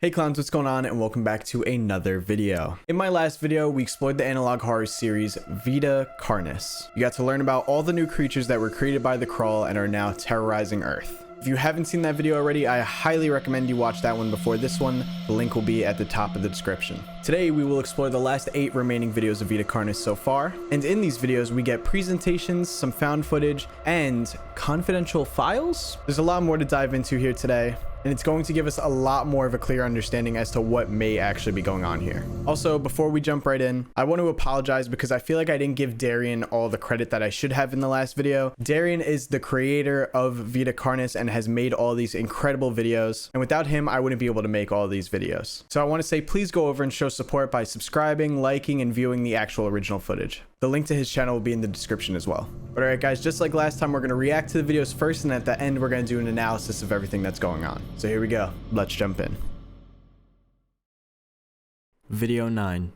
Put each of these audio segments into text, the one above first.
Hey clowns, what's going on, and welcome back to another video. In my last video, we explored the analog horror series Vita Carnis. You got to learn about all the new creatures that were created by the Crawl and are now terrorizing Earth. If you haven't seen that video already, I highly recommend you watch that one before this one. The link will be at the top of the description. Today, we will explore the last 8 remaining videos of Vita Carnis so far. And in these videos, we get presentations, some found footage, and confidential files. There's a lot more to dive into here today, and it's going to give us a lot more of a clear understanding as to what may actually be going on here. Also, before we jump right in, I want to apologize because I feel like I didn't give Darian all the credit that I should have in the last video. Darian is the creator of Vita Carnis and has made all these incredible videos, and without him, I wouldn't be able to make all these videos. So I want to say, please go over and show support by subscribing, liking, and viewing the actual original footage. The link to his channel will be in the description as well. But alright guys, just like last time, we're going to react to the videos first, and at the end, we're going to do an analysis of everything that's going on. So here we go. Let's jump in. Video 9.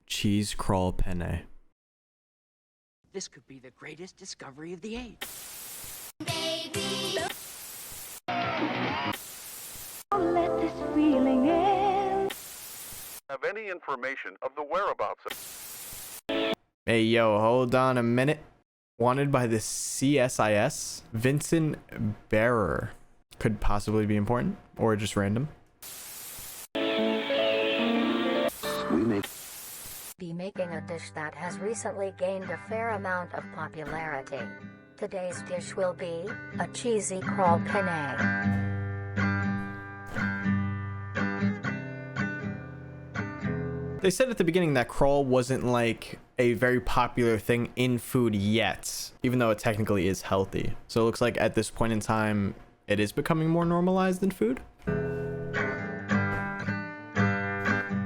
Cheese Crawl Penne. This could be the greatest discovery of the age. Baby. Let this feeling in. Have any information of the whereabouts of... Hey yo, hold on a minute. Wanted by the CSIS. Vincent Bearer. Could possibly be important or just random. Be making a dish that has recently gained a fair amount of popularity. Today's dish will be a cheesy crawl penne. They said at the beginning that crawl wasn't like a very popular thing in food yet, even though it technically is healthy. So it looks like at this point in time, it is becoming more normalized in food.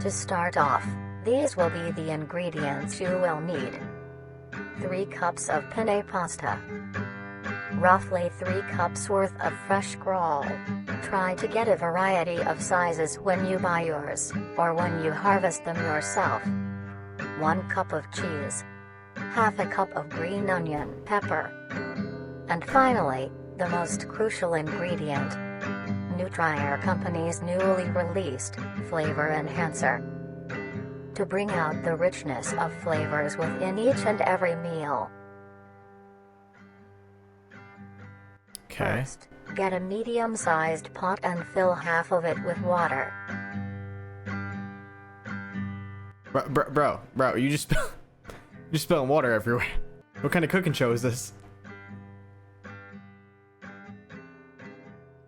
To start off, these will be the ingredients you will need. 3 cups of penne pasta. Roughly 3 cups worth of fresh crawl. Try to get a variety of sizes when you buy yours, or when you harvest them yourself. 1 cup of cheese. Half a cup of green onion pepper. And finally, the most crucial ingredient. Nutrier Company's newly released flavor enhancer. To bring out the richness of flavors within each and every meal. Okay. First, get a medium-sized pot and fill half of it with water. Bro, you just you're spilling water everywhere. What kind of cooking show is this?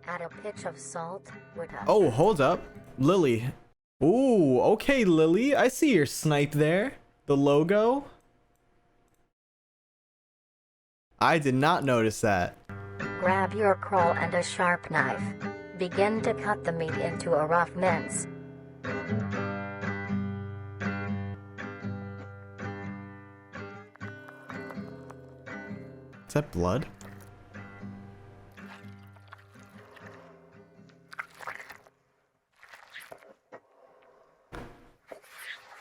Add a pinch of salt, Oh, hold up. Lily. Ooh, okay, Lily. I see your snipe there. The logo. I did not notice that. Grab your crawl and a sharp knife. Begin to cut the meat into a rough mince. Is that blood?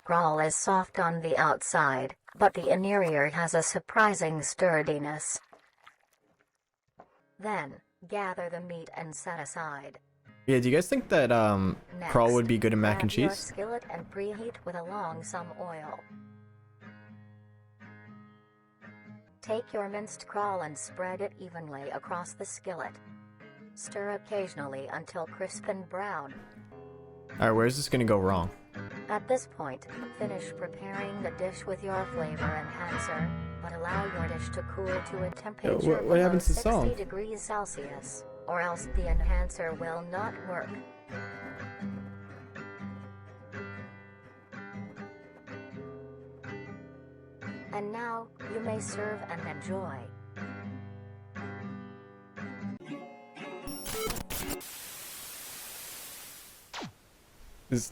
Crawl is soft on the outside, but the interior has a surprising sturdiness. Then, gather the meat and set aside. Yeah, do you guys think that crawl would be good in mac and Add your cheese? skillet and preheat with some oil. Take your minced crawl and spread it evenly across the skillet. Stir occasionally until crisp and brown. Alright, where's this gonna go wrong? At this point, finish preparing the dish with your flavor enhancer, but allow your dish to cool to a temperature what below happens to 60 salt? degrees Celsius, or else the enhancer will not work. And now, you may serve and enjoy. Is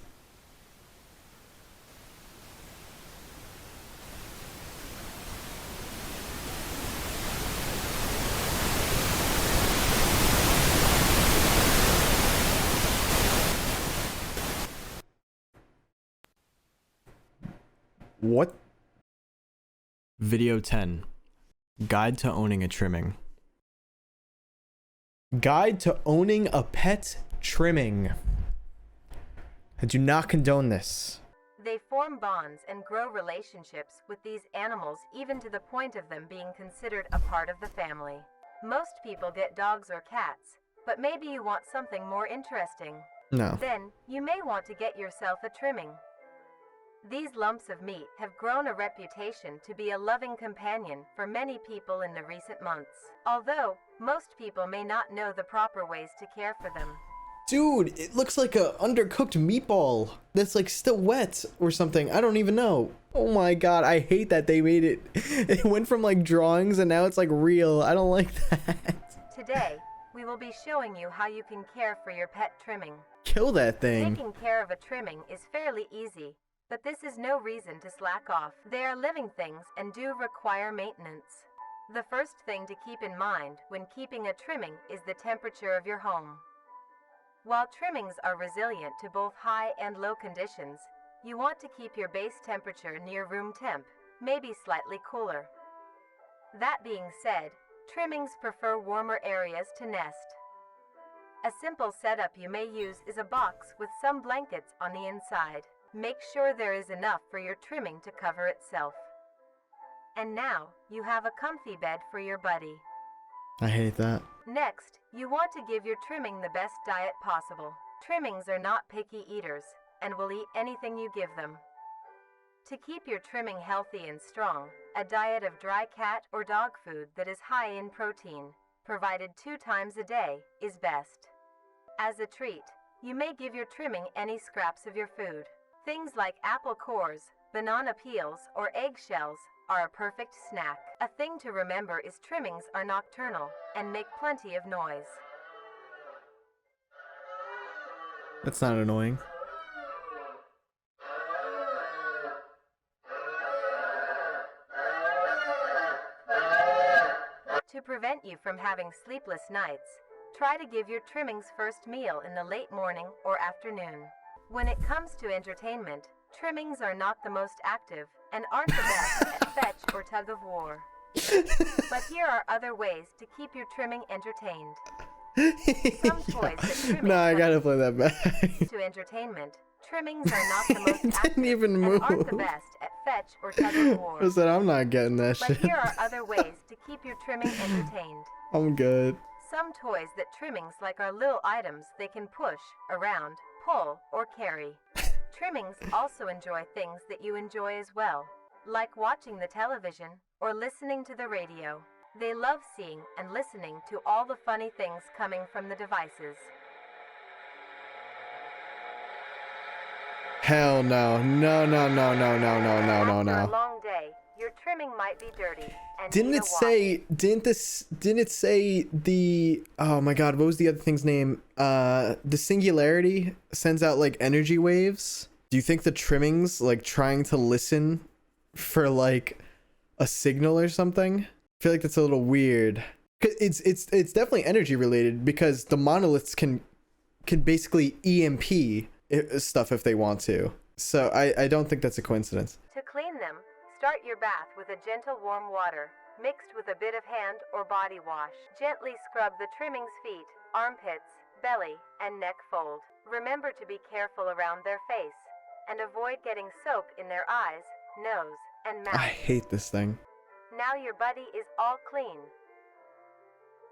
what? Video 10. Guide to owning a trimming. Guide to owning a pet trimming. I do not condone this. They form bonds and grow relationships with these animals, even to the point of them being considered a part of the family. Most people get dogs or cats, but maybe you want something more interesting. No. Then, you may want to get yourself a trimming. These lumps of meat have grown a reputation to be a loving companion for many people in the recent months, although most people may not know the proper ways to care for them. Dude, it looks like a undercooked meatball that's like still wet or something. I don't even know. Oh my god, I hate that they made it. It went from like drawings and now it's like real. I don't like that. Today, we will be showing you how you can care for your pet trimming. Kill that thing. Taking care of a trimming is fairly easy, but this is no reason to slack off. They are living things and do require maintenance. The first thing to keep in mind when keeping a trimming is the temperature of your home. While trimmings are resilient to both high and low conditions, you want to keep your base temperature near room temp, maybe slightly cooler. That being said, trimmings prefer warmer areas to nest. A simple setup you may use is a box with some blankets on the inside. Make sure there is enough for your trimming to cover itself. And now, you have a comfy bed for your buddy. I hate that. Next, you want to give your trimming the best diet possible. Trimmings are not picky eaters, and will eat anything you give them. To keep your trimming healthy and strong, a diet of dry cat or dog food that is high in protein, provided 2 times a day, is best. As a treat, you may give your trimming any scraps of your food. Things like apple cores, banana peels, or eggshells are a perfect snack. A thing to remember is trimmings are nocturnal and make plenty of noise. That's not annoying. To prevent you from having sleepless nights, try to give your trimmings first meal in the late morning or afternoon. When it comes to entertainment, trimmings are not the most active and aren't the best at fetch or tug of war. But here are other ways to keep your trimming entertained. Some toys that trimmings No, I gotta play that back. to entertainment, trimmings are not the most It active didn't even and aren't the move. best at fetch or tug of war. I said I'm not getting that But shit. here are other ways to keep your trimming entertained. I'm good. Some toys that trimmings like are little items they can push, around, pull, or carry. Trimmings also enjoy things that you enjoy as well, like watching the television or listening to the radio. They love seeing and listening to all the funny things coming from the devices. Hell no. No, no, no, no, no, no, no, no, After a no. long day, your trimming might be dirty and Didn't need it a wash. say, didn't it say the, oh my god, what was the other thing's name? The Singularity sends out like energy waves. Do you think the trimmings like trying to listen for like a signal or something? I feel like that's a little weird. 'Cause it's definitely energy related because the monoliths can basically EMP stuff if they want to. So I don't think that's a coincidence. To clean them, start your bath with a gentle warm water, mixed with a bit of hand or body wash. Gently scrub the trimming's feet, armpits, belly, and neck fold. Remember to be careful around their face, and avoid getting soap in their eyes, nose, and mouth. I hate this thing. Now your buddy is all clean,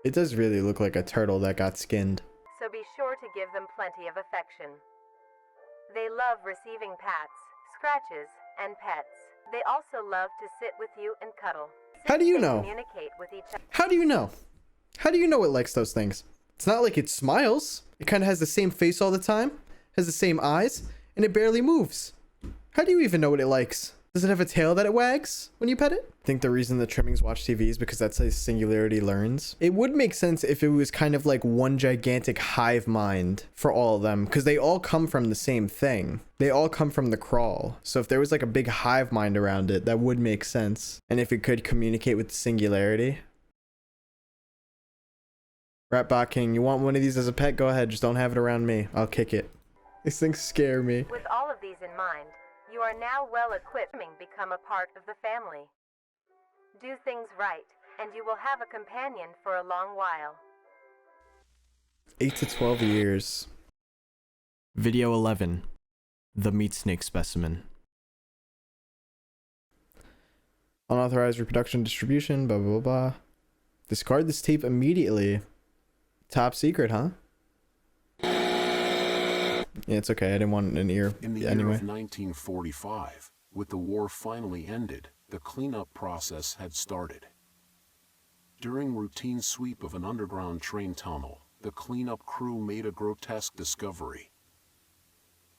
It does really look like a turtle that got skinned. so be sure to give them plenty of affection. They love receiving pats, scratches, and pets. They also love to sit with you and cuddle. How do you They know? communicate with each other. How do you know? How do you know it likes those things? It's not like it smiles. It kind of has the same face all the time, has the same eyes, and it barely moves. How do you even know what it likes? Does it have a tail that it wags when you pet it? I think the reason the trimmings watch TV is because that's how Singularity learns. It would make sense if it was kind of like one gigantic hive mind for all of them, because they all come from the same thing. They all come from the crawl. So if there was like a big hive mind around it, that would make sense. And if it could communicate with the Singularity. Ratbot King, you want one of these as a pet? Go ahead, just don't have it around me. I'll kick it. These things scare me. With all of these in mind, you are now well equipped to become a part of the family. Do things right, and you will have a companion for a long while. 8 to 12 years. Video 11. The meat snake specimen. Unauthorized reproduction, distribution, blah, blah, blah, blah. Discard this tape immediately. Top secret, huh? Yeah, it's okay. I didn't want an ear In the year anyway. of 1945, with the war finally ended, the cleanup process had started. During routine sweep of an underground train tunnel, the cleanup crew made a grotesque discovery.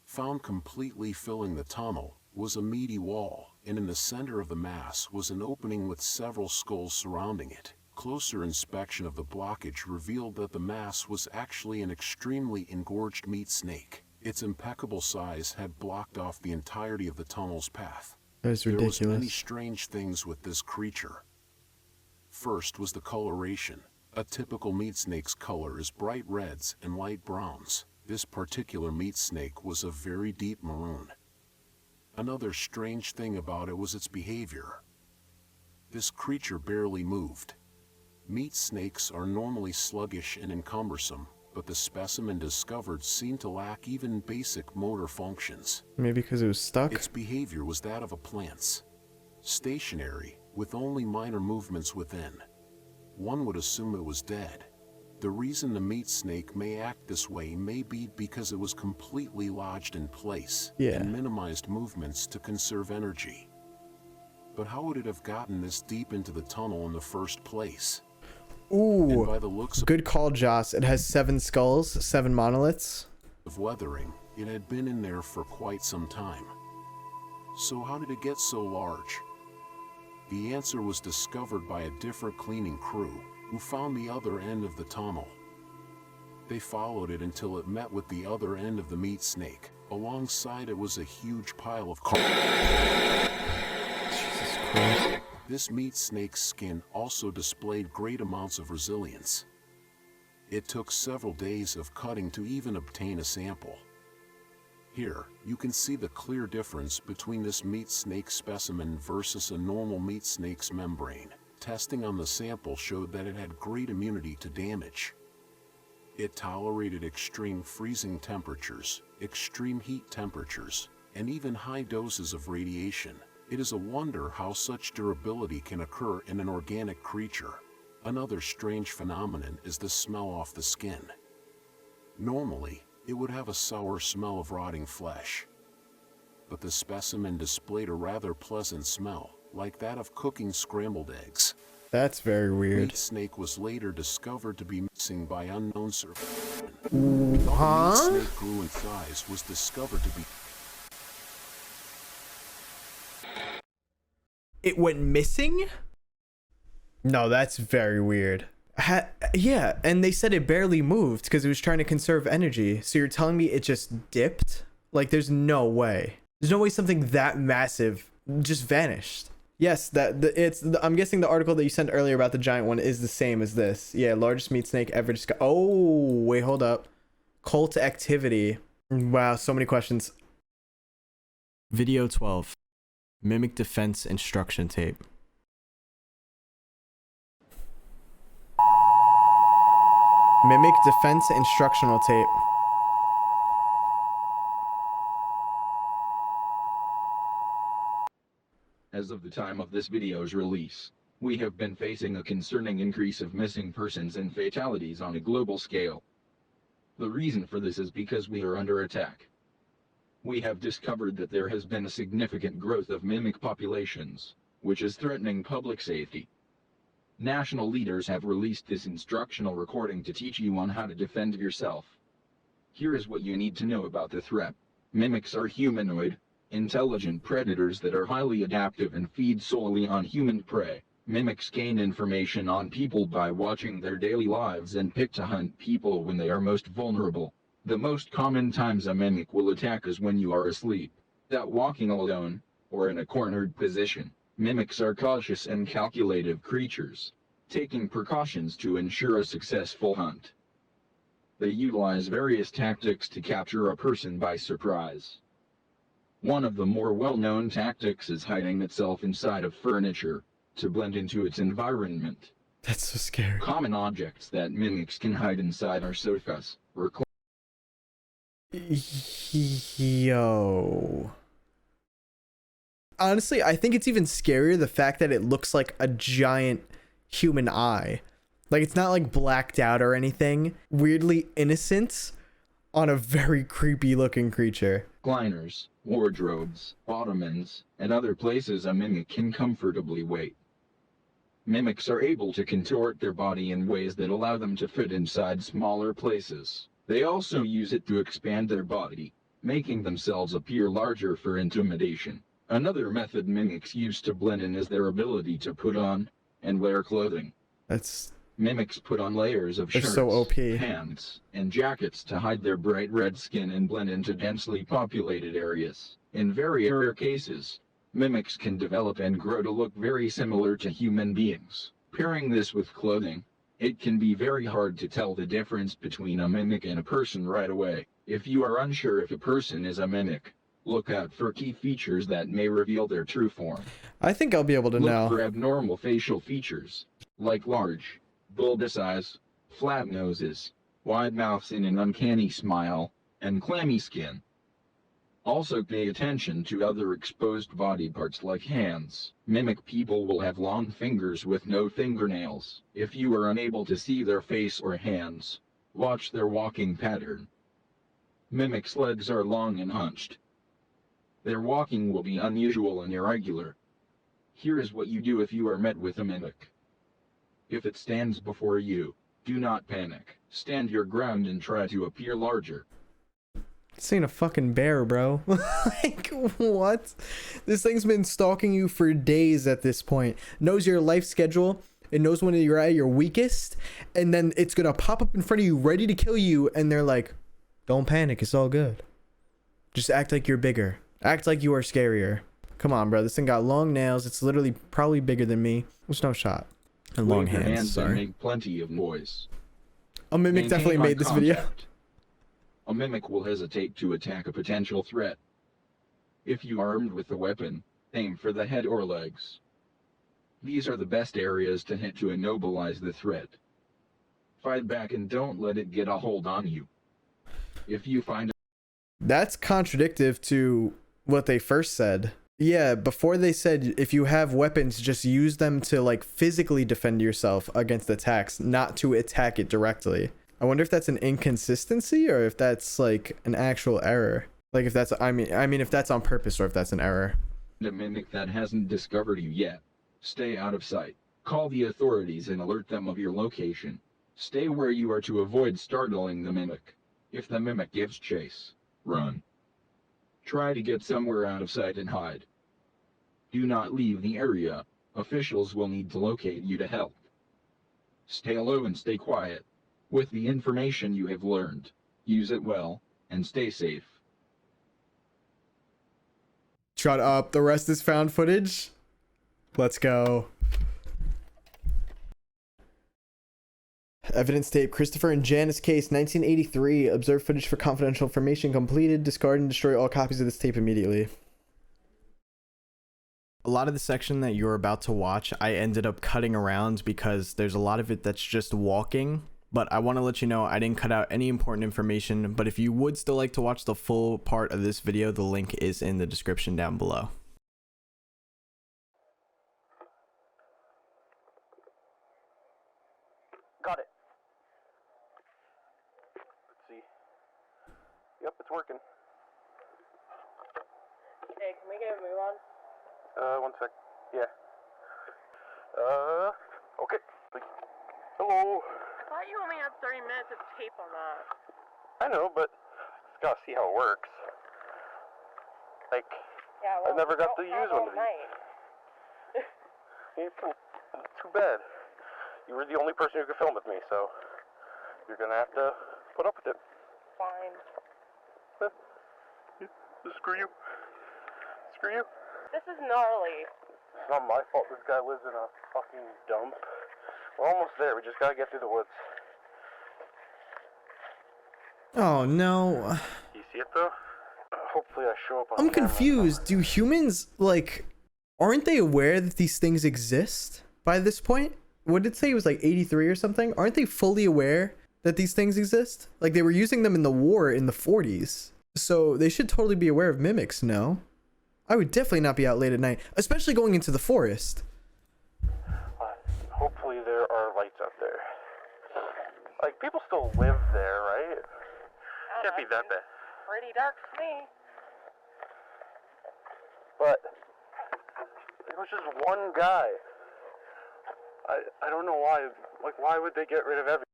Found completely filling the tunnel was a meaty wall, and in the center of the mass was an opening with several skulls surrounding it. Closer inspection of the blockage revealed that the mass was actually an extremely engorged meat snake. Its impeccable size had blocked off the entirety of the tunnel's path. That's There ridiculous. was many strange things with this creature. First was the coloration. A typical meat snake's color is bright reds and light browns. This particular meat snake was a very deep maroon. Another strange thing about it was its behavior. This creature barely moved. Meat snakes are normally sluggish and encumbersome, but the specimen discovered seemed to lack even basic motor functions. Maybe because it was stuck? Its behavior was that of a plant's. Stationary, with only minor movements within. One would assume it was dead. The reason the meat snake may act this way may be because it was completely lodged in place and minimized movements to conserve energy. But how would it have gotten this deep into the tunnel in the first place? Ooh, And by the looks good call, Joss. It has 7 skulls, 7 monoliths. of weathering, it had been in there for quite some time. So how did it get so large? The answer was discovered by a different cleaning crew, who found the other end of the tunnel. They followed it until it met with the other end of the meat snake. Alongside it was a huge pile of Jesus Christ. This meat snake's skin also displayed great amounts of resilience. It took several days of cutting to even obtain a sample. Here, you can see the clear difference between this meat snake specimen versus a normal meat snake's membrane. Testing on the sample showed that it had great immunity to damage. It tolerated extreme freezing temperatures, extreme heat temperatures, and even high doses of radiation. It is a wonder how such durability can occur in an organic creature. Another strange phenomenon is the smell off the skin. Normally, it would have a sour smell of rotting flesh. But the specimen displayed a rather pleasant smell, like that of cooking scrambled eggs. That's very weird. Meat snake was later discovered to be missing by unknown survivors. Huh? Meat snake grew in size was discovered to be It went missing? No, that's very weird. Yeah, and they said it barely moved because it was trying to conserve energy. So you're telling me it just dipped? Like, there's no way. There's no way something that massive just vanished. Yes, I'm guessing the article that you sent earlier about the giant one is the same as this. Yeah, largest meat snake ever discovered. Oh, wait, hold up. Cult activity. Wow, so many questions. Video 12. Mimic defense instruction tape. Mimic defense instructional tape. As of the time of this video's release, we have been facing a concerning increase of missing persons and fatalities on a global scale. The reason for this is because we are under attack. We have discovered that there has been a significant growth of mimic populations, which is threatening public safety. National leaders have released this instructional recording to teach you on how to defend yourself. Here is what you need to know about the threat. Mimics are humanoid, intelligent predators that are highly adaptive and feed solely on human prey. Mimics gain information on people by watching their daily lives and pick to hunt people when they are most vulnerable. The most common times a mimic will attack is when you are asleep, that walking alone, or in a cornered position. Mimics are cautious and calculative creatures, taking precautions to ensure a successful hunt. They utilize various tactics to capture a person by surprise. One of the more well-known tactics is hiding itself inside of furniture, to blend into its environment. That's so scary. Common objects that mimics can hide inside are sofas, recliners, Yo. Honestly, I think it's even scarier the fact that it looks like a giant human eye. Like, it's not like blacked out or anything. Weirdly innocent on a very creepy looking creature. Recliners, wardrobes, ottomans, and other places a mimic can comfortably wait. Mimics are able to contort their body in ways that allow them to fit inside smaller places. They also use it to expand their body, making themselves appear larger for intimidation. Another method mimics use to blend in is their ability to put on and wear clothing. Mimics put on layers of shirts, so OP. pants, and jackets to hide their bright red skin and blend into densely populated areas. In very rare cases, mimics can develop and grow to look very similar to human beings. Pairing this with clothing, it can be very hard to tell the difference between a mimic and a person right away. If you are unsure if a person is a mimic, look out for key features that may reveal their true form. I think I'll be able to know. Look for abnormal facial features, like large, bulbous eyes, flat noses, wide mouths and an uncanny smile, and clammy skin. Also pay attention to other exposed body parts like hands. Mimic people will have long fingers with no fingernails. If you are unable to see their face or hands, watch their walking pattern. Mimics' legs are long and hunched. Their walking will be unusual and irregular. Here is what you do if you are met with a mimic. If it stands before you, do not panic. Stand your ground and try to appear larger. This ain't a fucking bear, bro. Like, what? This thing's been stalking you for days at this point. Knows your life schedule. It knows when you're at your weakest. And then it's gonna pop up in front of you, ready to kill you. And they're like, don't panic, it's all good. Just act like you're bigger. Act like you are scarier. Come on, bro. This thing got long nails. It's literally probably bigger than me. There's no shot. And long Wave your hands, and sorry. make plenty of noise. A mimic Maintain definitely eye made this video. contact. A mimic will hesitate to attack a potential threat. If you are armed with a weapon, aim for the head or legs. These are the best areas to hit to immobilize the threat. Fight back and don't let it get a hold on you. If you find That's contradictive to what they first said. Yeah, before they said if you have weapons, just use them to like physically defend yourself against attacks, not to attack it directly. I wonder if that's an inconsistency or if that's like an actual error. Like if that's, I mean if that's on purpose or if that's an error. a mimic that hasn't discovered you yet, stay out of sight. Call the authorities and alert them of your location. Stay where you are to avoid startling the mimic. If the mimic gives chase, run. Try to get somewhere out of sight and hide. Do not leave the area. Officials will need to locate you to help. Stay low and stay quiet. With the information you have learned, use it well, and stay safe. Shut up. The rest is found footage. Let's go. Evidence tape. Christopher and Janice case, 1983. Observe footage for confidential information. Completed. Discard and destroy all copies of this tape immediately. A lot of the section that you're about to watch, I ended up cutting around because there's a lot of it that's just walking. But I want to let you know I didn't cut out any important information. But if you would still like to watch the full part of this video, the link is in the description down below. Got it. Let's see. Yep, it's working. Hey, can we get a move on? One sec. Yeah. Okay. Hello. I thought you only had 30 minutes of tape on that. I know, but just gotta see how it works. Like, Yeah, well, I never got to don't use have one all of these. night. Too bad. You were the only person who could film with me, so you're gonna have to put up with it. Fine. Screw you. Screw you. This is gnarly. It's not my fault this guy lives in a fucking dump. We're almost there. We just gotta get through the woods. Oh no. You see it though? Hopefully I show up on I'm camera. confused. Do humans, like, aren't they aware that these things exist by this point? What did it say? It was like 83 or something? Aren't they fully aware that these things exist? Like, they were using them in the war in the 40s. So they should totally be aware of mimics, no? I would definitely not be out late at night, especially going into the forest. Hopefully there are lights out there. Like, people still live there, right? Can't be that bad. Pretty dark to me. But it was just one guy. I don't know why. Like, why would they get rid of everything?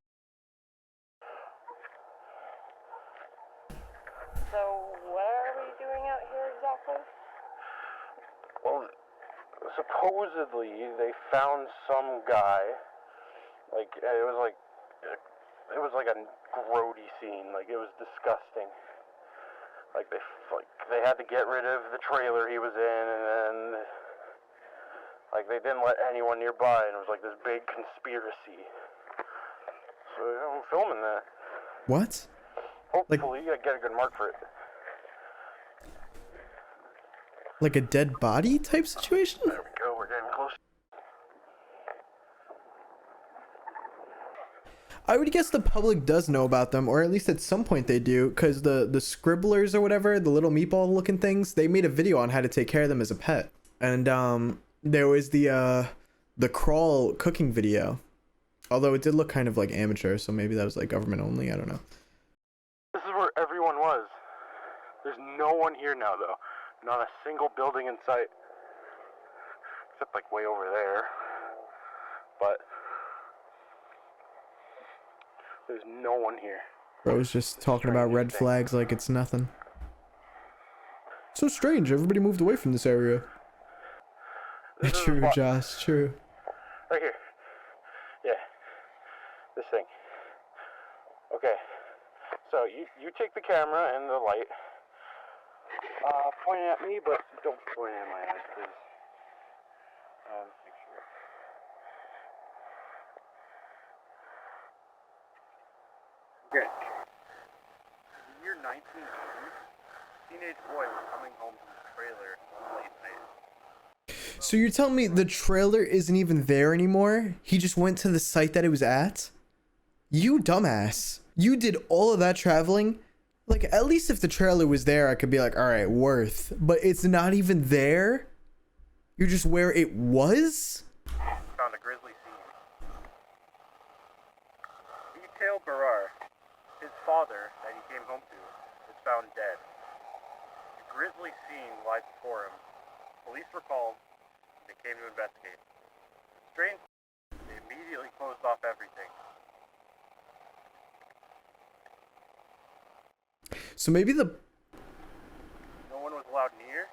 So, what are we doing out here exactly? Well, supposedly they found some guy. Like, it was like a grody scene. Like, it was disgusting. Like they had to get rid of the trailer he was in, and then like they didn't let anyone nearby, and it was like this big conspiracy. So I'm filming that. What? Hopefully, I get a good mark for it. Like a dead body type situation? There we go. We're getting close. I would guess the public does know about them, or at least at some point they do, because the scribblers or whatever, the little meatball looking things, they made a video on how to take care of them as a pet. And there was the crawl cooking video, although it did look kind of like amateur, so maybe that was like government only, I don't know. This is where everyone was. There's no one here now, though. Not a single building in sight, except like way over there. But there's no one here. Bro was just talking about red flags like it's nothing. So strange, everybody moved away from this area. True, Josh, true. Right here. Yeah. This thing. Okay. So you take the camera and the light. Point at me, but don't point at my eyes, please. Make sure. Okay. In the year 1980, teenage boy was coming home from the trailer one late night. So you're telling me the trailer isn't even there anymore? He just went to the site that it was at? You dumbass. You did all of that traveling? Like, at least if the trailer was there, I could be like, all right, worth. But it's not even there? You're just where it was? Found a grisly scene. Vita Carnis, his father that he came home to, was found dead. The grisly scene lies before him. Police were called. They came to investigate. Strange, they immediately closed off everything. So maybe the... No one was allowed near,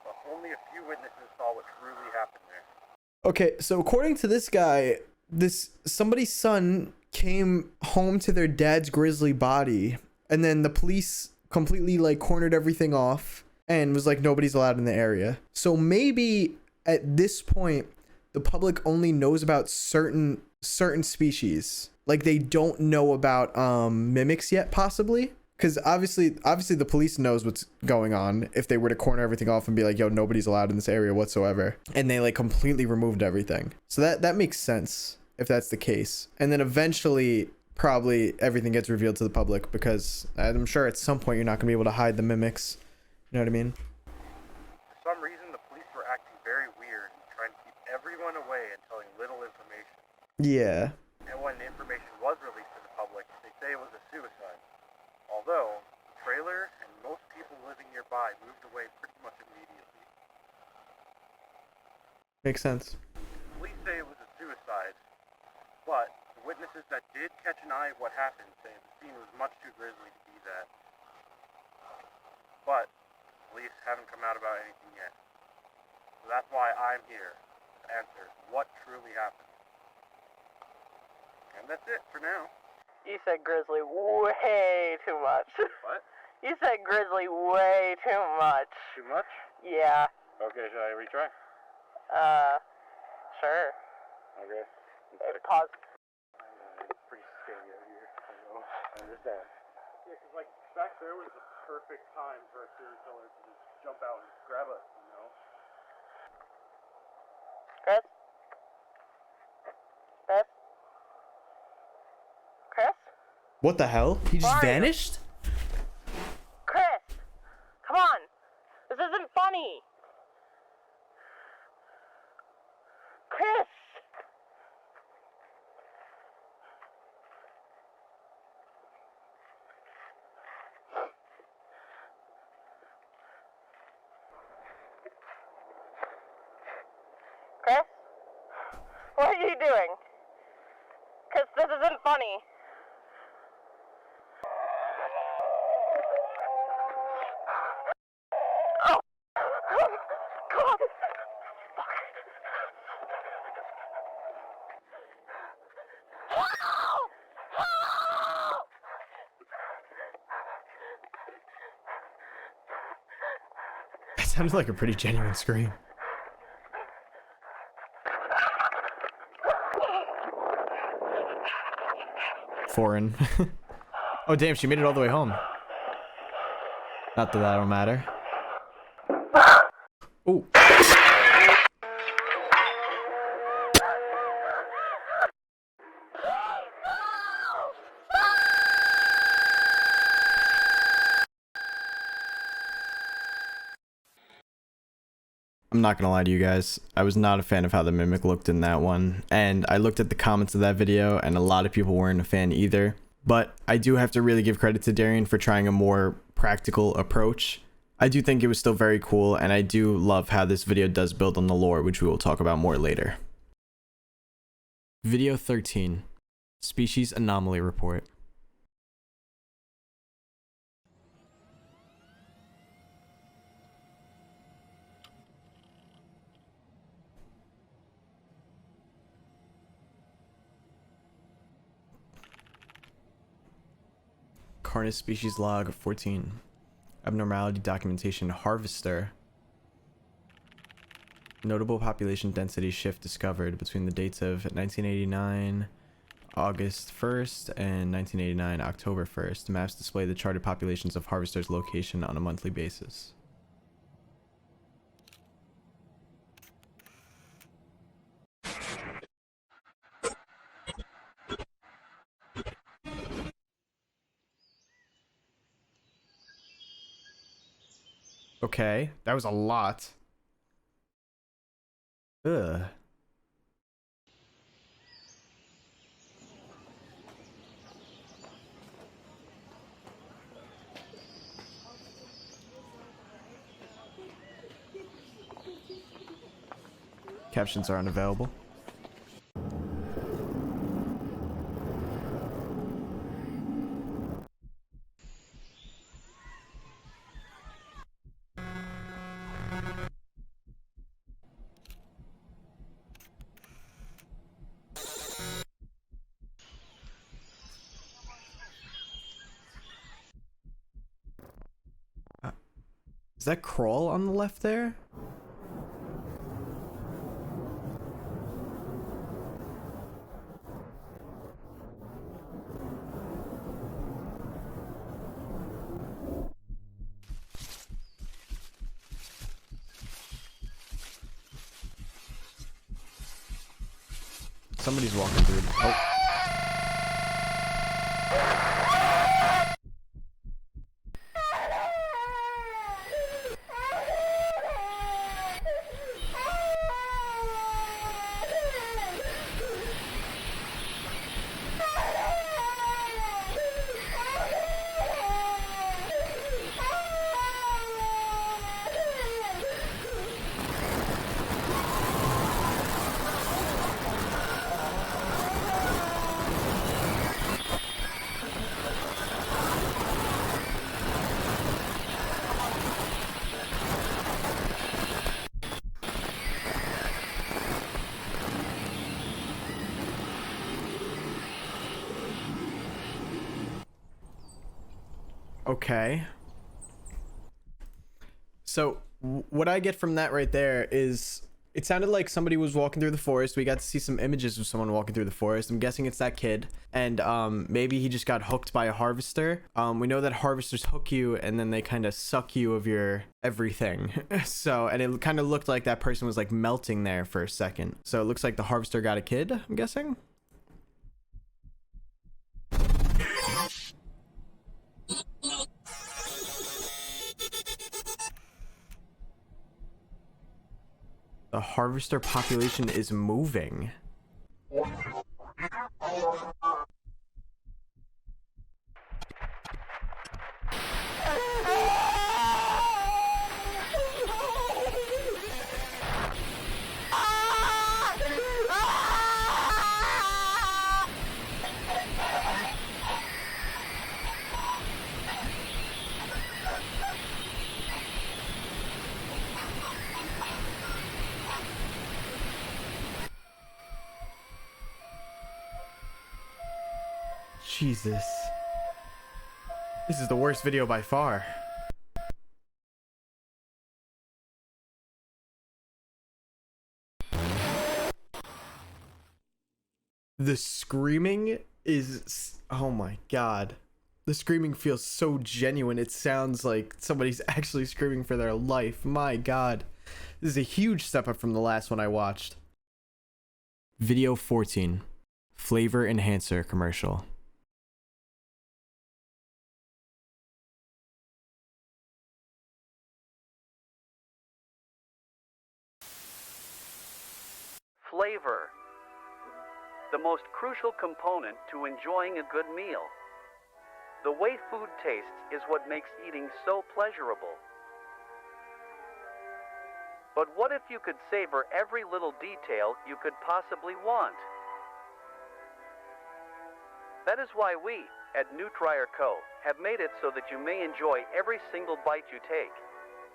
but only a few witnesses saw what truly happened there. Okay, so according to this guy, somebody's son came home to their dad's grisly body, and then the police completely like cornered everything off and was like, nobody's allowed in the area. So maybe at this point, the public only knows about certain species. Like, they don't know about mimics yet, possibly. Because obviously the police knows what's going on if they were to corner everything off and be like, yo, nobody's allowed in this area whatsoever. And they like completely removed everything. So that makes sense if that's the case. And then eventually probably everything gets revealed to the public, because I'm sure at some point you're not gonna be able to hide the mimics. You know what I mean? For some reason, the police were acting very weird, trying to keep everyone away and telling little information. Yeah. And when the information was released to the public, they say it was a suicide. Although, the trailer and most people living nearby moved away pretty much immediately. Makes sense. Police say it was a suicide, but the witnesses that did catch an eye of what happened say the scene was much too grisly to be that. But, police haven't come out about anything yet. So that's why I'm here, to answer what truly happened. And that's it for now. You said grizzly way too much. What? You said grizzly way too much. Too much? Yeah. Okay, should I retry? Sure. Okay. Pause. It's pretty scary out here. I know. I understand. Yeah, because, like, back there was the perfect time for a serial killer to just jump out and grab us, you know? Chris? Chris? Chris? What the hell? He just Where are you? vanished? Chris! Come on! This isn't funny! Chris! Chris? What are you doing? Chris, this isn't funny. Oh! God! That sounded like a pretty genuine scream. Foreign. Oh damn, she made it all the way home. Not that that'll matter. Ooh. I'm not gonna lie to you guys, I was not a fan of how the mimic looked in that one, and I looked at the comments of that video and a lot of people weren't a fan either. But I do have to really give credit to Darian for trying a more practical approach. I do think it was still very cool, and I do love how this video does build on the lore, which we will talk about more later. Video 13. Species Anomaly Report. Carnis species log 14. Abnormality documentation harvester. Notable population density shift discovered between the dates of 1989 August 1st and 1989 October 1st. Maps display the charted populations of harvesters' location on a monthly basis. Okay, that was a lot. Ugh. Captions are unavailable. Is that crawl on the left there? Somebody's walking through. Oh. Okay. So what I get from that right there is it sounded like somebody was walking through the forest. We got to see some images of someone walking through the forest. I'm guessing it's that kid. And maybe he just got hooked by a harvester. We know that harvesters hook you and then they kind of suck you of your everything. So, and it kind of looked like that person was like melting there for a second. So it looks like the harvester got a kid, I'm guessing. The harvester population is moving. Jesus. This is the worst video by far. The screaming is... oh my god. The screaming feels so genuine. It sounds like somebody's actually screaming for their life. My god. This is a huge step up from the last one I watched. Video 14. Flavor enhancer commercial. Flavor. The most crucial component to enjoying a good meal. The way food tastes is what makes eating so pleasurable. But what if you could savor every little detail you could possibly want? That is why we, at NutriCare, have made it so that you may enjoy every single bite you take.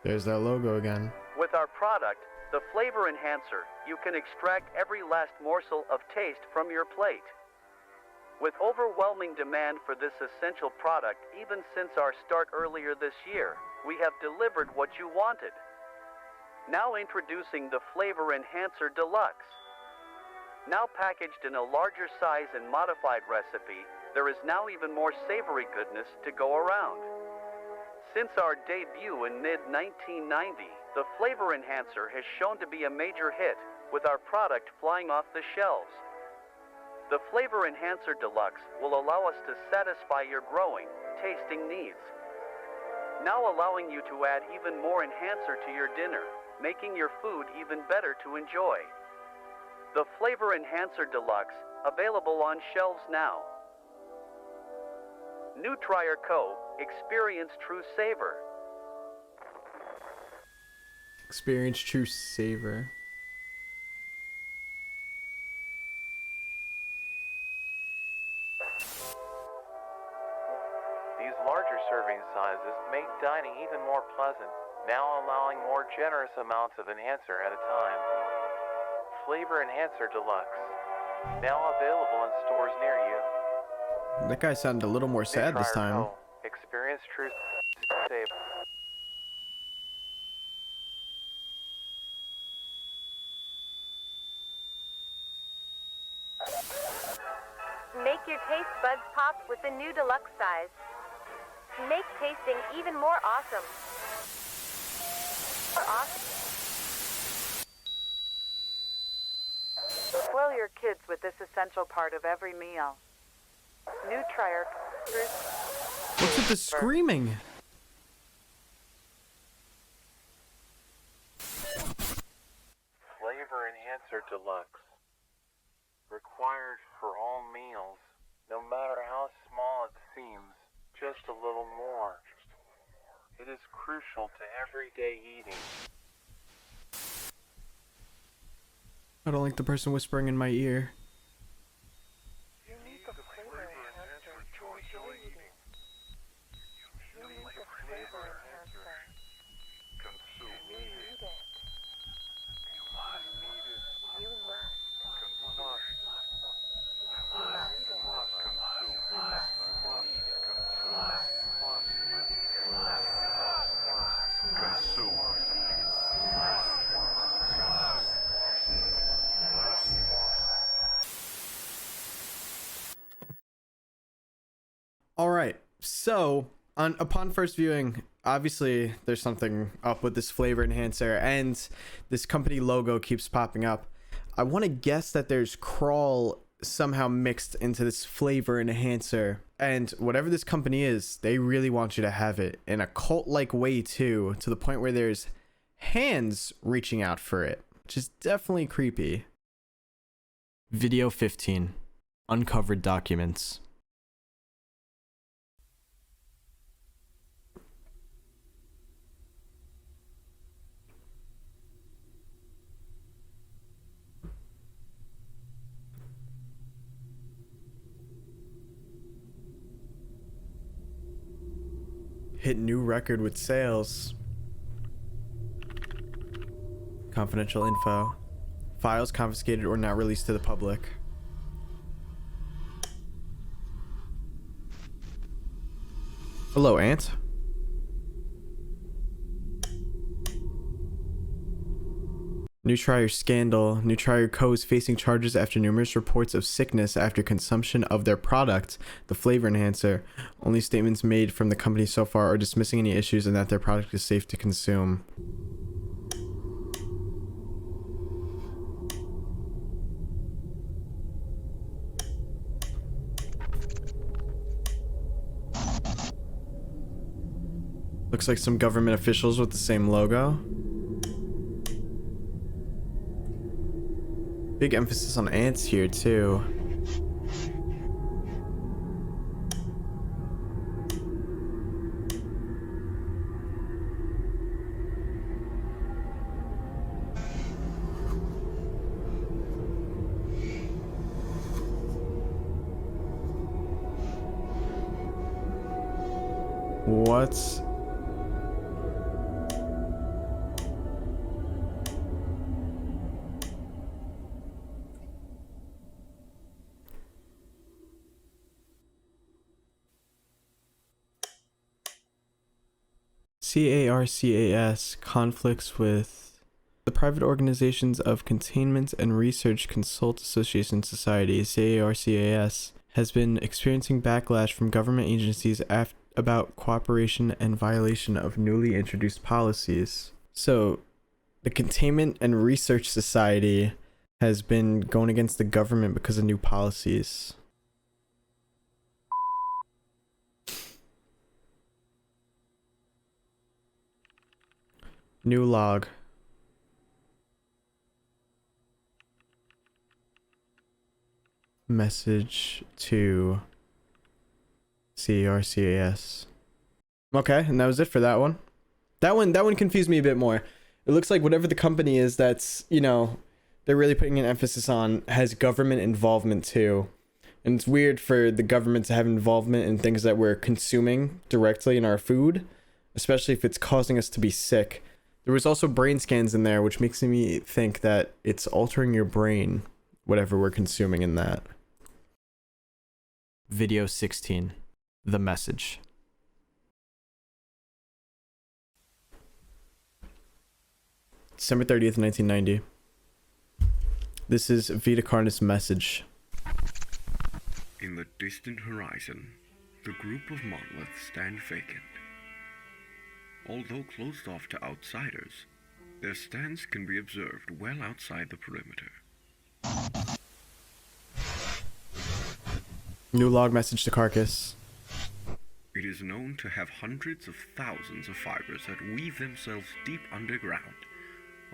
There's that logo again. With our product, the Flavor Enhancer, you can extract every last morsel of taste from your plate. With overwhelming demand for this essential product, even since our start earlier this year, we have delivered what you wanted. Now introducing the Flavor Enhancer Deluxe. Now packaged in a larger size and modified recipe, there is now even more savory goodness to go around. Since our debut in mid-1990, the Flavor Enhancer has shown to be a major hit, with our product flying off the shelves. The Flavor Enhancer Deluxe will allow us to satisfy your growing, tasting needs. Now allowing you to add even more enhancer to your dinner, making your food even better to enjoy. The Flavor Enhancer Deluxe, available on shelves now. NutriCare, experience true savor. Experience true savor. These larger serving sizes make dining even more pleasant, now allowing more generous amounts of enhancer at a time. Flavor Enhancer Deluxe, now available in stores near you. That guy sounded a little more sad this time. Experience true savor. Make your taste buds pop with the new deluxe size. Make tasting even more awesome. Spoil your kids with this essential part of every meal. NutriCare. What's with the screaming? Flavor Enhancer Deluxe. Required for all meals, no matter how small it seems, just a little more. It is crucial to everyday eating. I don't like the person whispering in my ear. You need the flavor enhancer to enjoy eating. You need the flavor enhancer. Consume. You need it. You must need it. You must. All right, so upon first viewing, obviously there's something up with this flavor enhancer, and this company logo keeps popping up. I want to guess that there's crawl somehow mixed into this flavor enhancer, and whatever this company is, they really want you to have it in a cult-like way too, to the point where there's hands reaching out for it. which is definitely creepy. Video 15. Uncovered documents. Hit new record with sales. Confidential info. Files confiscated or not released to the public. Hello, Aunt. New Trier scandal. New Trier Co. is facing charges after numerous reports of sickness after consumption of their product, the flavor enhancer. Only statements made from the company so far are dismissing any issues and that their product is safe to consume. Looks like some government officials with the same logo. Big emphasis on ants here too. What? CARCAS conflicts with the private organizations of Containment and Research Consult Association Society. CARCAS has been experiencing backlash from government agencies about cooperation and violation of newly introduced policies. So, the Containment and Research Society has been going against the government because of new policies. New log. Message to CARCAS. Okay, and that was it for that one. That one confused me a bit more. It looks like whatever the company is that's, you know, they're really putting an emphasis on has government involvement too. And it's weird for the government to have involvement in things that we're consuming directly in our food, especially if it's causing us to be sick. There was also brain scans in there, which makes me think that it's altering your brain, whatever we're consuming in that. Video 16. The message. December 30th, 1990. This is Vita Carnis' message. In the distant horizon, the group of monoliths stand vacant. Although closed off to outsiders, their stance can be observed well outside the perimeter. New log message to Carcass. It is known to have hundreds of thousands of fibers that weave themselves deep underground,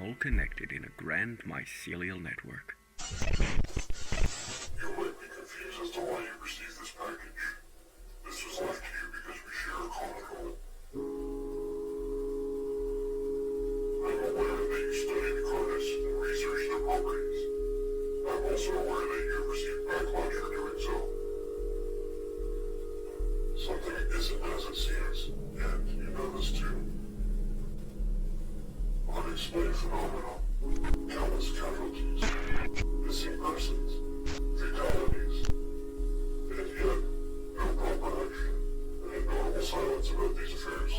all connected in a grand mycelial network. You might be confused as to why you received this package. This was left to you because we share a common goal. I'm aware that you studied Carnis and researched their properties. I'm also aware that you received backlash for doing so. Something isn't as it seems, and you know this too. Unexplained phenomena, countless casualties, missing persons, fatalities, and yet no proper action, and a normal silence about these affairs.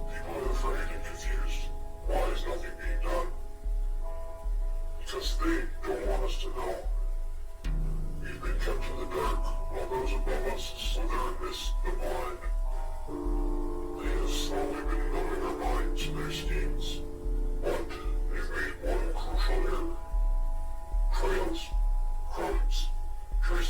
People are afraid and confused. Why is nothing being done? Because they don't want us to know. We've been kept in the dark while those above us slither and miss the blind. They have slowly been numbing our minds to their schemes. But they've made one crucial error. Trails, crumbs, traces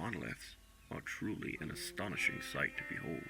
monoliths are truly an astonishing sight to behold.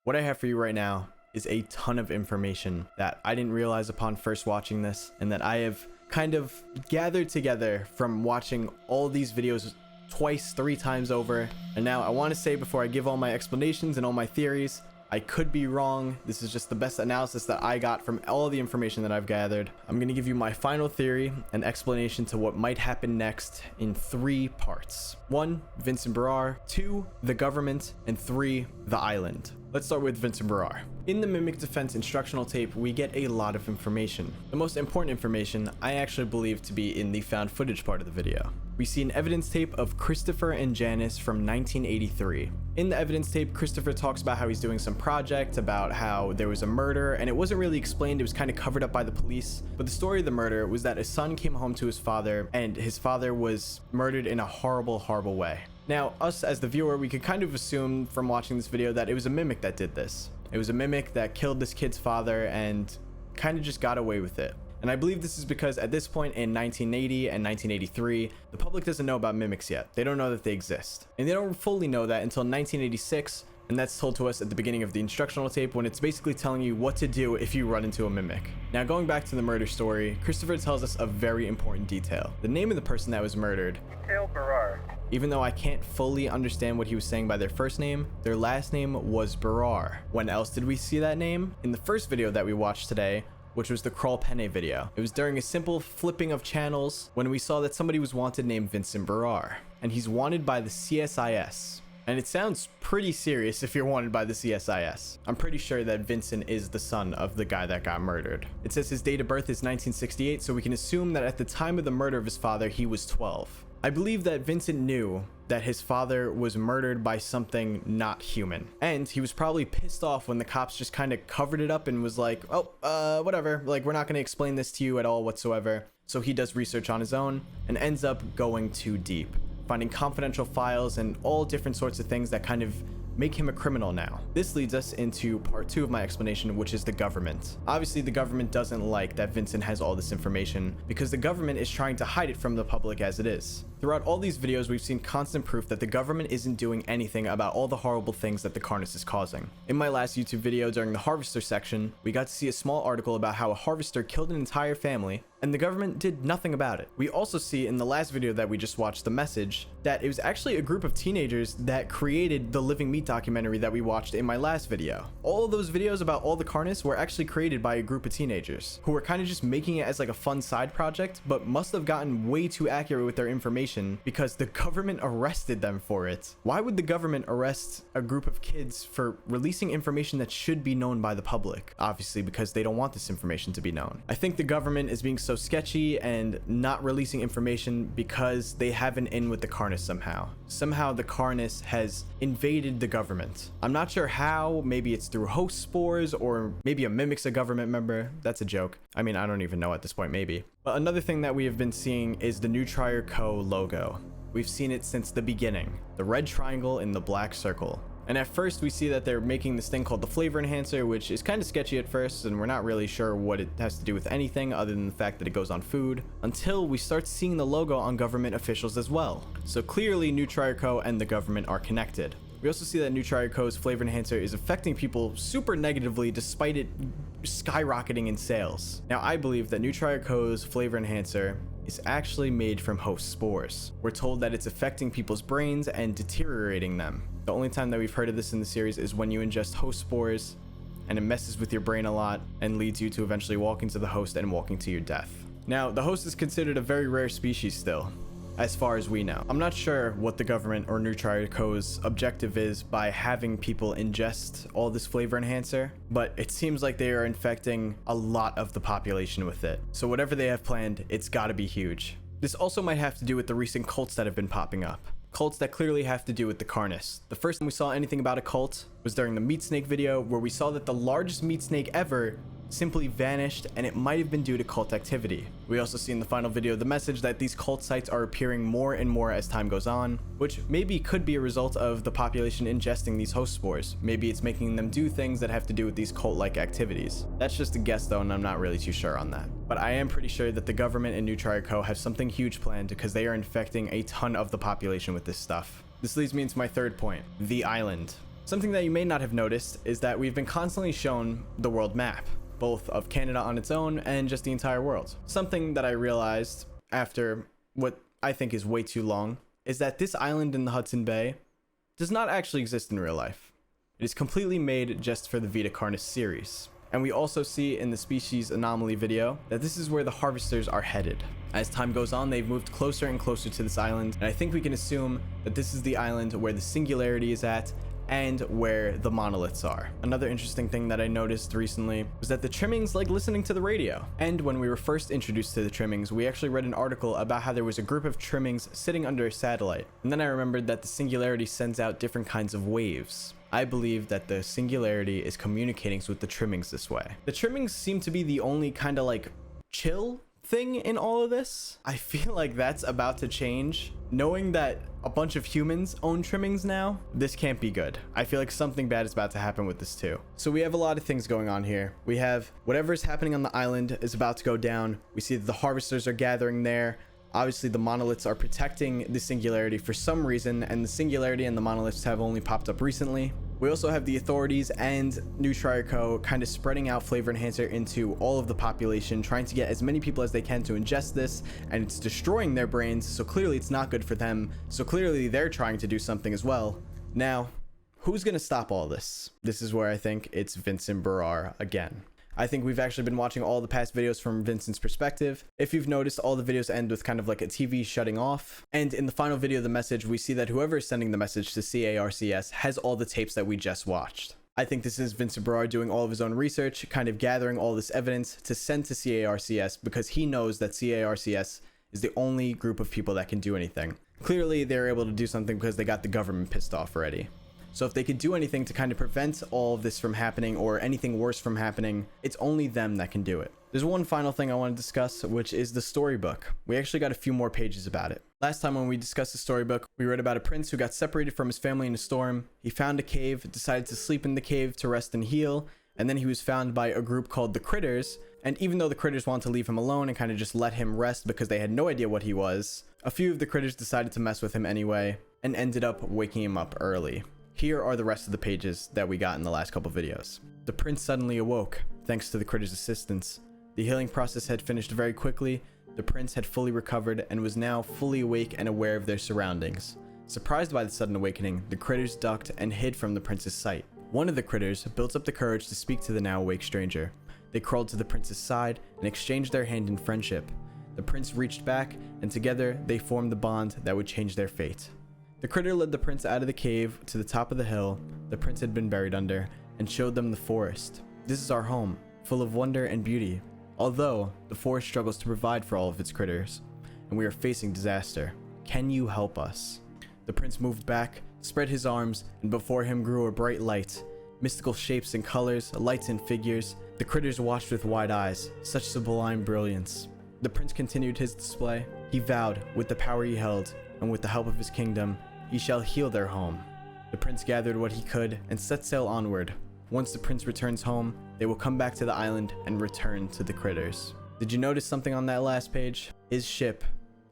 What I have for you right now is a ton of information that I didn't realize upon first watching this, and that I have kind of gathered together from watching all these videos twice, 3 times over. And now I want to say, before I give all my explanations and all my theories, I could be wrong. This is just the best analysis that I got from all the information that I've gathered. I'm going to give you my final theory and explanation to what might happen next in 3 parts. 1, Vincent Barrar. 2, the government. And 3, the island. Let's start with Vincent Barrar. In the Mimic Defense instructional tape, we get a lot of information. The most important information I actually believe to be in the found footage part of the video. We see an evidence tape of Christopher and Janice from 1983. In the evidence tape, Christopher talks about how he's doing some project, about how there was a murder, and it wasn't really explained, it was kind of covered up by the police. But the story of the murder was that a son came home to his father, and his father was murdered in a horrible, horrible way. Now, us as the viewer, we could kind of assume from watching this video that it was a mimic that did this. It was a mimic that killed this kid's father and kind of just got away with it. And I believe this is because at this point in 1980 and 1983, the public doesn't know about mimics yet. They don't know that they exist. And they don't fully know that until 1986, and that's told to us at the beginning of the instructional tape, when it's basically telling you what to do if you run into a mimic. Now, going back to the murder story, Christopher tells us a very important detail. The name of the person that was murdered. Barrar. Even though I can't fully understand what he was saying by their first name, their last name was Barrar. When else did we see that name? In the first video that we watched today, which was the Crawl Penne video. It was during a simple flipping of channels when we saw that somebody was wanted named Vincent Barrar, and he's wanted by the CSIS. And it sounds pretty serious if you're wanted by the CSIS. I'm pretty sure that Vincent is the son of the guy that got murdered. It says his date of birth is 1968, so we can assume that at the time of the murder of his father, he was 12. I believe that Vincent knew that his father was murdered by something not human. And he was probably pissed off when the cops just kind of covered it up and was like, oh, whatever. Like, we're not going to explain this to you at all whatsoever. So he does research on his own and ends up going too deep, finding confidential files and all different sorts of things that kind of make him a criminal now. This leads us into part 2 of my explanation, which is the government. Obviously, the government doesn't like that Vincent has all this information because the government is trying to hide it from the public as it is. Throughout all these videos, we've seen constant proof that the government isn't doing anything about all the horrible things that the Carnis is causing. In my last YouTube video during the harvester section, we got to see a small article about how a harvester killed an entire family and the government did nothing about it. We also see in the last video that we just watched, The Message, that it was actually a group of teenagers that created the Living Meat documentary that we watched in my last video. All of those videos about all the Carnis were actually created by a group of teenagers who were kind of just making it as like a fun side project, but must have gotten way too accurate with their information because the government arrested them for it. Why would the government arrest a group of kids for releasing information that should be known by the public? Obviously, because they don't want this information to be known. I think the government is being so sketchy and not releasing information because they have an in with the Carnis somehow. Somehow the Carnis has invaded the government. I'm not sure how. Maybe it's through host spores, or maybe a mimic's a government member. That's a joke. I mean, I don't even know at this point, maybe. But another thing that we have been seeing is the New Trier Co. logo. We've seen it since the beginning. The red triangle in the black circle. And at first we see that they're making this thing called the flavor enhancer, which is kind of sketchy at first, and we're not really sure what it has to do with anything other than the fact that it goes on food, until we start seeing the logo on government officials as well. So clearly New Trier Co. and the government are connected. We also see that New Trier Co.'s flavor enhancer is affecting people super negatively despite it skyrocketing in sales. Now, I believe that New Trier Co.'s flavor enhancer is actually made from host spores. We're told that it's affecting people's brains and deteriorating them. The only time that we've heard of this in the series is when you ingest host spores and it messes with your brain a lot and leads you to eventually walking to the host and walking to your death. Now, the host is considered a very rare species still, as far as we know. I'm not sure what the government or New Trier Co.'s objective is by having people ingest all this flavor enhancer, but it seems like they are infecting a lot of the population with it. So whatever they have planned, it's gotta be huge. This also might have to do with the recent cults that have been popping up. Cults that clearly have to do with the Carnis. The first time we saw anything about a cult was during the meat snake video, where we saw that the largest meat snake ever simply vanished, and it might have been due to cult activity. We also see in the final video the message that these cult sites are appearing more and more as time goes on, which maybe could be a result of the population ingesting these host spores. Maybe it's making them do things that have to do with these cult-like activities. That's just a guess though, and I'm not really too sure on that. But I am pretty sure that the government and New Trier Co. have something huge planned because they are infecting a ton of the population with this stuff. This leads me into my third point, the island. Something that you may not have noticed is that we've been constantly shown the world map, both of Canada on its own and just the entire world. Something that I realized after what I think is way too long is that this island in the Hudson Bay does not actually exist in real life. It is completely made just for the Vita Carnis series. And we also see in the species anomaly video that this is where the harvesters are headed. As time goes on, they've moved closer and closer to this island, and I think we can assume that this is the island where the Singularity is at and where the monoliths are. Another interesting thing that I noticed recently was that the trimmings like listening to the radio. And when we were first introduced to the trimmings, we actually read an article about how there was a group of trimmings sitting under a satellite. And then I remembered that the Singularity sends out different kinds of waves. I believe that the Singularity is communicating with the trimmings this way. The trimmings seem to be the only kind of like chill thing in all of this. I feel like that's about to change. Knowing that a bunch of humans own trimmings now, this can't be good. I feel like something bad is about to happen with this too. So we have a lot of things going on here. We have whatever is happening on the island is about to go down. We see that the harvesters are gathering there. Obviously the monoliths are protecting the Singularity for some reason, and the Singularity and the monoliths have only popped up recently. We also have the authorities and New Trier Co. kind of spreading out flavor enhancer into all of the population, trying to get as many people as they can to ingest this, and it's destroying their brains, so clearly it's not good for them, so clearly they're trying to do something as well. Now, who's gonna stop all this? This is where I think it's Vincent Barrar again. I think we've actually been watching all the past videos from Vincent's perspective. If you've noticed, all the videos end with kind of like a TV shutting off. And in the final video of the message, we see that whoever is sending the message to CARCS has all the tapes that we just watched. I think this is Vincent Barrar doing all of his own research, kind of gathering all this evidence to send to CARCS because he knows that CARCS is the only group of people that can do anything. Clearly, they're able to do something because they got the government pissed off already. So if they could do anything to kind of prevent all of this from happening or anything worse from happening, it's only them that can do it. There's one final thing I want to discuss, which is the storybook. We actually got a few more pages about it. Last time when we discussed the storybook, we read about a prince who got separated from his family in a storm. He found a cave, decided to sleep in the cave to rest and heal, and then he was found by a group called the Critters. And even though the Critters wanted to leave him alone and kind of just let him rest because they had no idea what he was, a few of the Critters decided to mess with him anyway and ended up waking him up early. Here are the rest of the pages that we got in the last couple videos. The prince suddenly awoke, thanks to the Critters' assistance. The healing process had finished very quickly, the prince had fully recovered and was now fully awake and aware of their surroundings. Surprised by the sudden awakening, the Critters ducked and hid from the prince's sight. One of the Critters built up the courage to speak to the now awake stranger. They crawled to the prince's side and exchanged their hand in friendship. The prince reached back, and together they formed the bond that would change their fate. The Critter led the prince out of the cave to the top of the hill the prince had been buried under and showed them the forest. This is our home, full of wonder and beauty. Although, the forest struggles to provide for all of its critters, and we are facing disaster. Can you help us? The prince moved back, spread his arms, and before him grew a bright light. Mystical shapes and colors, lights and figures. The critters watched with wide eyes, such sublime brilliance. The prince continued his display. He vowed, with the power he held, and with the help of his kingdom, he shall heal their home. The prince gathered what he could and set sail onward. Once the prince returns home, they will come back to the island and return to the critters. Did you notice something on that last page? His ship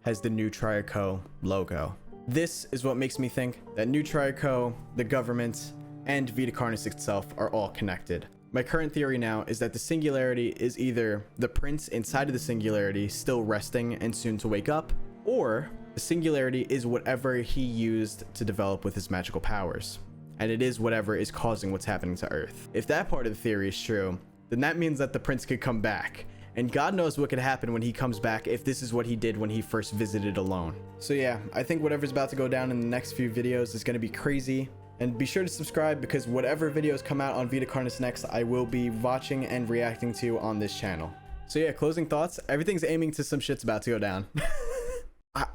has the New Trier Co. logo. This is what makes me think that New Trier Co., the government, and Vita Carnis itself are all connected. My current theory now is that the Singularity is either the prince inside of the Singularity still resting and soon to wake up, or the Singularity is whatever he used to develop with his magical powers, and it is whatever is causing what's happening to Earth. If that part of the theory is true, then that means that the prince could come back, and God knows what could happen when he comes back if this is what he did when he first visited alone. So yeah, I think whatever's about to go down in the next few videos is going to be crazy, and be sure to subscribe because whatever videos come out on Vita Carnis next, I will be watching and reacting to on this channel. So yeah, closing thoughts, everything's aiming to some shit's about to go down.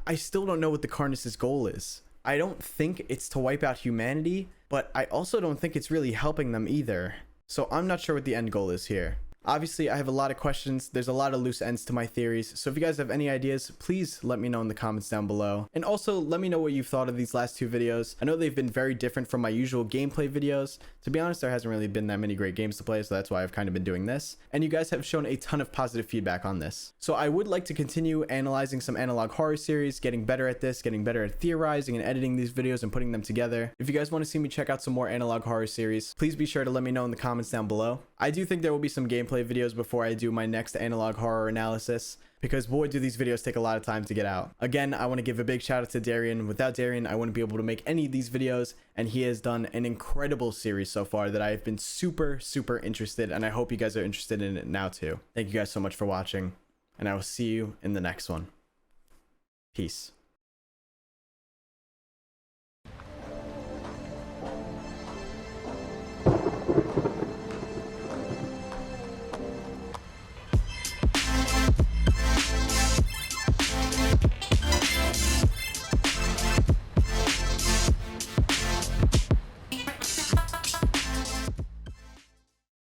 I still don't know what the Carnis' goal is. I don't think it's to wipe out humanity, but I also don't think it's really helping them either. So I'm not sure what the end goal is here. Obviously, I have a lot of questions. There's a lot of loose ends to my theories. So if you guys have any ideas, please let me know in the comments down below. And also let me know what you've thought of these last two videos. I know they've been very different from my usual gameplay videos. To be honest, there hasn't really been that many great games to play, so that's why I've kind of been doing this. And you guys have shown a ton of positive feedback on this. So I would like to continue analyzing some analog horror series, getting better at this, getting better at theorizing and editing these videos and putting them together. If you guys want to see me check out some more analog horror series, please be sure to let me know in the comments down below. I do think there will be some gameplay videos before I do my next analog horror analysis, because boy do these videos take a lot of time to get out. Again, I want to give a big shout out to Darian. Without Darian, I wouldn't be able to make any of these videos, and he has done an incredible series so far that I have been super interested, and I hope you guys are interested in it now too. Thank you guys so much for watching, and I will see you in the next one. Peace.